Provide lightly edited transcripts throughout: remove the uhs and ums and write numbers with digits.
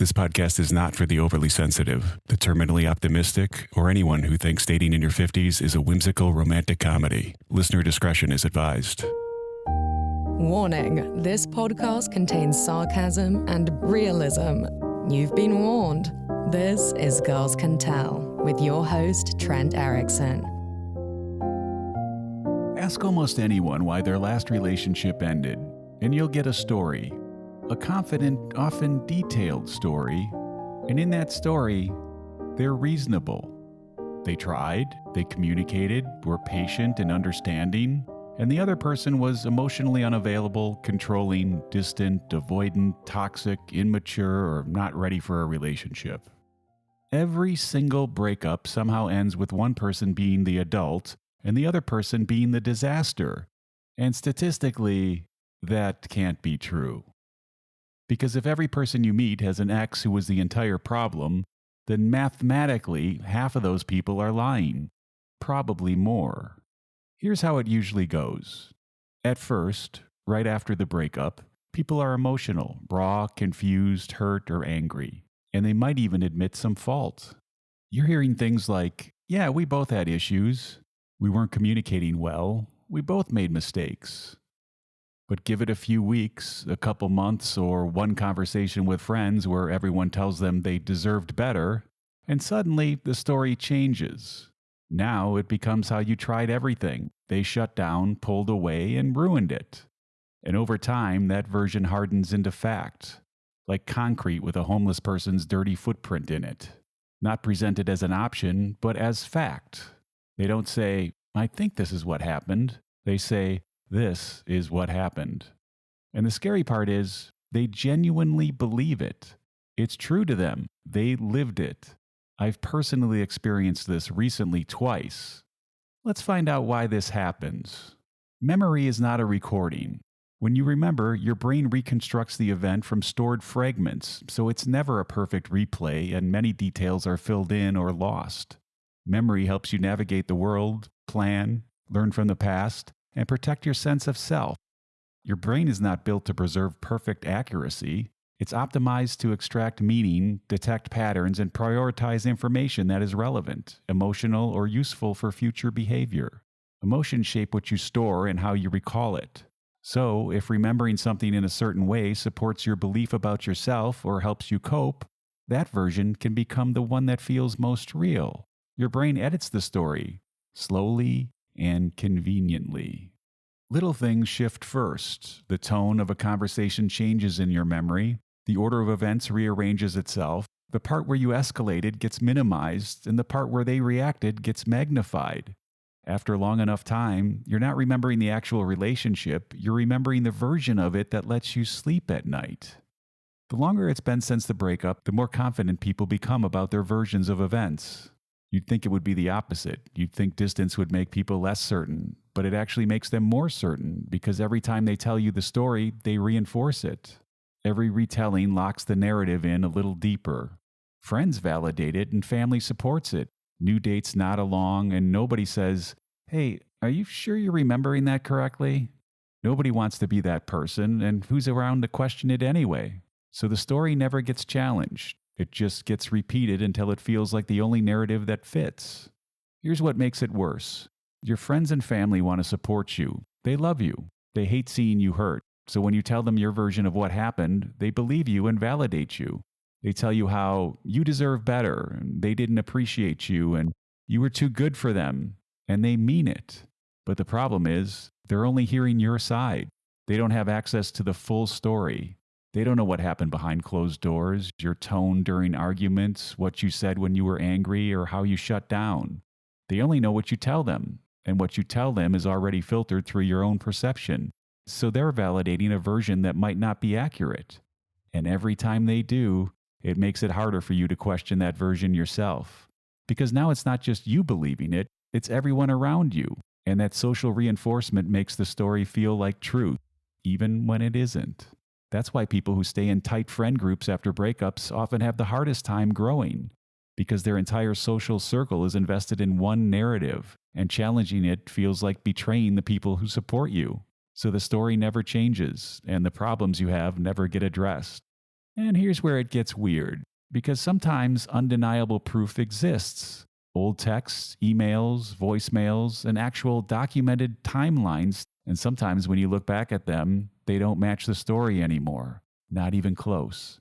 This podcast is not for the overly sensitive, the terminally optimistic, or anyone who thinks dating in your 50s is a whimsical romantic comedy. Listener discretion is advised. Warning, this podcast contains sarcasm and realism. You've been warned. This is Girls Can Tell with your host, Trent Erickson. Ask almost anyone why their last relationship ended, and you'll get a story. A confident, often detailed story, and in that story, they're reasonable. They tried, they communicated, were patient and understanding, and the other person was emotionally unavailable, controlling, distant, avoidant, toxic, immature, or not ready for a relationship. Every single breakup somehow ends with one person being the adult and the other person being the disaster, and statistically, that can't be true. Because if every person you meet has an ex who was the entire problem, then mathematically, half of those people are lying. Probably more. Here's how it usually goes. At first, right after the breakup, people are emotional, raw, confused, hurt, or angry. And they might even admit some fault. You're hearing things like, yeah, we both had issues. We weren't communicating well. We both made mistakes. But give it a few weeks, a couple months, or one conversation with friends where everyone tells them they deserved better, and suddenly the story changes. Now it becomes how you tried everything. They shut down, pulled away, and ruined it. And over time, that version hardens into fact, like concrete with a homeless person's dirty footprint in it. Not presented as an option, but as fact. They don't say, I think this is what happened. They say, this is what happened. And the scary part is, they genuinely believe it. It's true to them. They lived it. I've personally experienced this recently twice. Let's find out why this happens. Memory is not a recording. When you remember, your brain reconstructs the event from stored fragments, so it's never a perfect replay and many details are filled in or lost. Memory helps you navigate the world, plan, learn from the past, and protect your sense of self. Your brain is not built to preserve perfect accuracy. It's optimized to extract meaning, detect patterns, and prioritize information that is relevant, emotional, or useful for future behavior. Emotions shape what you store and how you recall it. So, if remembering something in a certain way supports your belief about yourself or helps you cope, that version can become the one that feels most real. Your brain edits the story, slowly and conveniently. Little things shift first. The tone of a conversation changes in your memory. The order of events rearranges itself. The part where you escalated gets minimized, and the part where they reacted gets magnified. After long enough time, you're not remembering the actual relationship, you're remembering the version of it that lets you sleep at night. The longer it's been since the breakup, the more confident people become about their versions of events. You'd think it would be the opposite. You'd think distance would make people less certain, but it actually makes them more certain because every time they tell you the story, they reinforce it. Every retelling locks the narrative in a little deeper. Friends validate it and family supports it. New dates nod along and nobody says, hey, are you sure you're remembering that correctly? Nobody wants to be that person, and who's around to question it anyway? So the story never gets challenged. It just gets repeated until it feels like the only narrative that fits. Here's what makes it worse. Your friends and family want to support you. They love you. They hate seeing you hurt. So when you tell them your version of what happened, they believe you and validate you. They tell you how you deserve better, and they didn't appreciate you, and you were too good for them, and they mean it. But the problem is, they're only hearing your side. They don't have access to the full story. They don't know what happened behind closed doors, your tone during arguments, what you said when you were angry, or how you shut down. They only know what you tell them, and what you tell them is already filtered through your own perception. So they're validating a version that might not be accurate. And every time they do, it makes it harder for you to question that version yourself. Because now it's not just you believing it, it's everyone around you. And that social reinforcement makes the story feel like truth, even when it isn't. That's why people who stay in tight friend groups after breakups often have the hardest time growing, because their entire social circle is invested in one narrative, and challenging it feels like betraying the people who support you. So the story never changes, and the problems you have never get addressed. And here's where it gets weird, because sometimes undeniable proof exists. Old texts, emails, voicemails, and actual documented timelines. And sometimes when you look back at them, they don't match the story anymore. Not even close.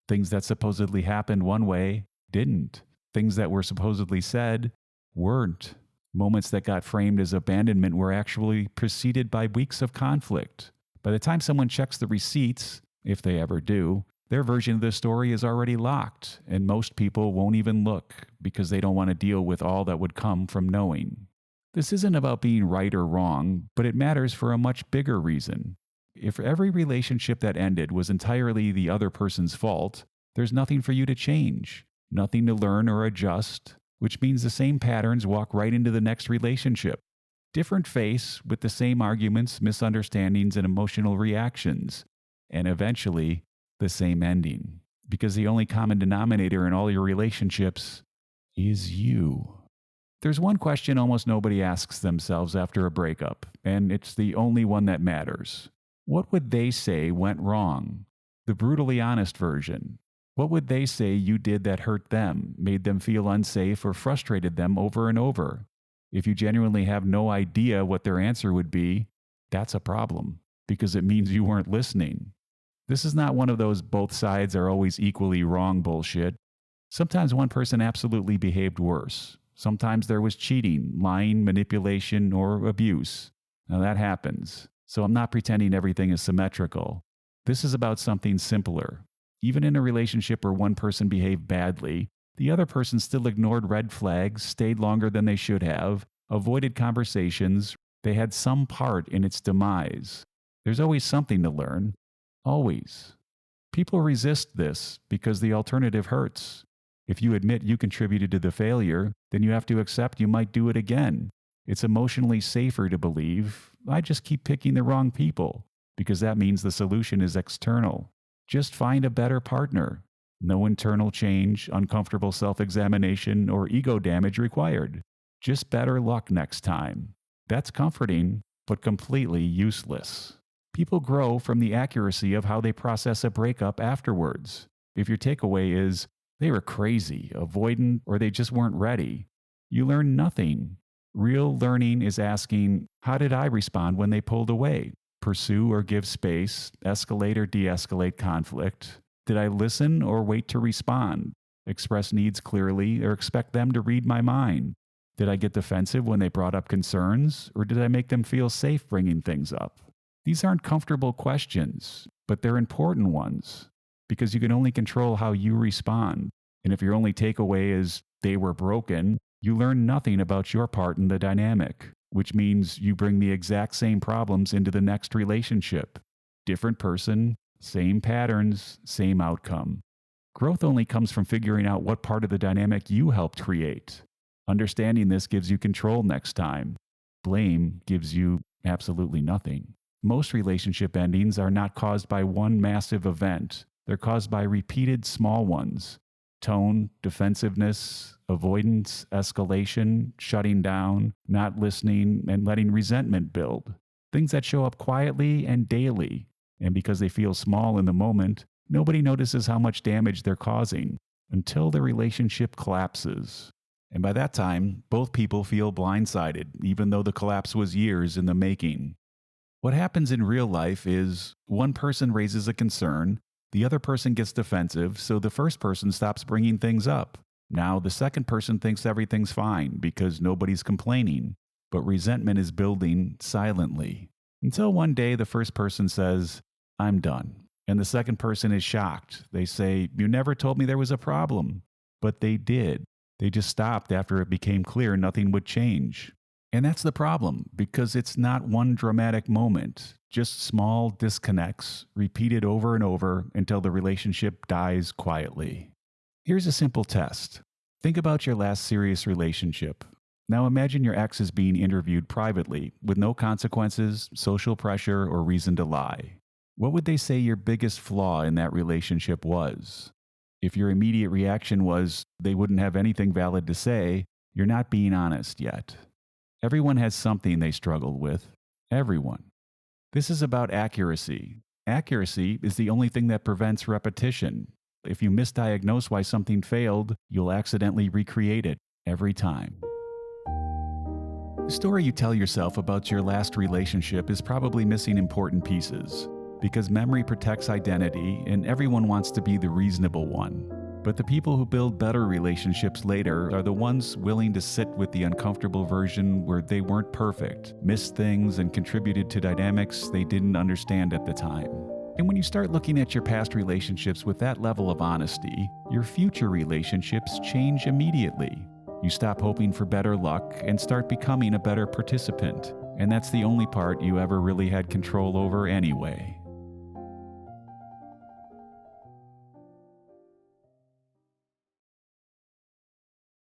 Things that supposedly happened one way didn't. Things that were supposedly said weren't. Moments that got framed as abandonment were actually preceded by weeks of conflict. By the time someone checks the receipts, if they ever do, their version of the story is already locked, and most people won't even look because they don't want to deal with all that would come from knowing. This isn't about being right or wrong, but it matters for a much bigger reason. If every relationship that ended was entirely the other person's fault, there's nothing for you to change, nothing to learn or adjust, which means the same patterns walk right into the next relationship. Different face with the same arguments, misunderstandings, and emotional reactions, and eventually the same ending. Because the only common denominator in all your relationships is you. There's one question almost nobody asks themselves after a breakup, and it's the only one that matters. What would they say went wrong? The brutally honest version. What would they say you did that hurt them, made them feel unsafe, or frustrated them over and over? If you genuinely have no idea what their answer would be, that's a problem, because it means you weren't listening. This is not one of those both sides are always equally wrong bullshit. Sometimes one person absolutely behaved worse. Sometimes there was cheating, lying, manipulation, or abuse. Now that happens. So I'm not pretending everything is symmetrical. This is about something simpler. Even in a relationship where one person behaved badly, the other person still ignored red flags, stayed longer than they should have, avoided conversations. They had some part in its demise. There's always something to learn. Always. People resist this because the alternative hurts. If you admit you contributed to the failure, then you have to accept you might do it again. It's emotionally safer to believe, I just keep picking the wrong people, because that means the solution is external. Just find a better partner. No internal change, uncomfortable self-examination, or ego damage required. Just better luck next time. That's comforting, but completely useless. People grow from the accuracy of how they process a breakup afterwards. If your takeaway is, they were crazy, avoidant, or they just weren't ready, you learn nothing. Real learning is asking, how did I respond when they pulled away? Pursue or give space, escalate or de-escalate conflict. Did I listen or wait to respond? Express needs clearly or expect them to read my mind? Did I get defensive when they brought up concerns, or did I make them feel safe bringing things up? These aren't comfortable questions, but they're important ones, because you can only control how you respond. And if your only takeaway is they were broken, you learn nothing about your part in the dynamic, which means you bring the exact same problems into the next relationship. Different person, same patterns, same outcome. Growth only comes from figuring out what part of the dynamic you helped create. Understanding this gives you control next time. Blame gives you absolutely nothing. Most relationship endings are not caused by one massive event. They're caused by repeated small ones. Tone, defensiveness, avoidance, escalation, shutting down, not listening, and letting resentment build. Things that show up quietly and daily. And because they feel small in the moment, nobody notices how much damage they're causing until the relationship collapses. And by that time, both people feel blindsided, even though the collapse was years in the making. What happens in real life is one person raises a concern, the other person gets defensive, so the first person stops bringing things up. Now the second person thinks everything's fine because nobody's complaining, but resentment is building silently. Until one day the first person says, I'm done. And the second person is shocked. They say, you never told me there was a problem. But they did. They just stopped after it became clear nothing would change. And that's the problem, because it's not one dramatic moment, just small disconnects repeated over and over until the relationship dies quietly. Here's a simple test. Think about your last serious relationship. Now imagine your ex is being interviewed privately with no consequences, social pressure, or reason to lie. What would they say your biggest flaw in that relationship was? If your immediate reaction was they wouldn't have anything valid to say, you're not being honest yet. Everyone has something they struggled with. Everyone. This is about accuracy. Accuracy is the only thing that prevents repetition. If you misdiagnose why something failed, you'll accidentally recreate it every time. The story you tell yourself about your last relationship is probably missing important pieces, because memory protects identity and everyone wants to be the reasonable one. But the people who build better relationships later are the ones willing to sit with the uncomfortable version where they weren't perfect, missed things, and contributed to dynamics they didn't understand at the time. And when you start looking at your past relationships with that level of honesty, your future relationships change immediately. You stop hoping for better luck and start becoming a better participant. And that's the only part you ever really had control over anyway.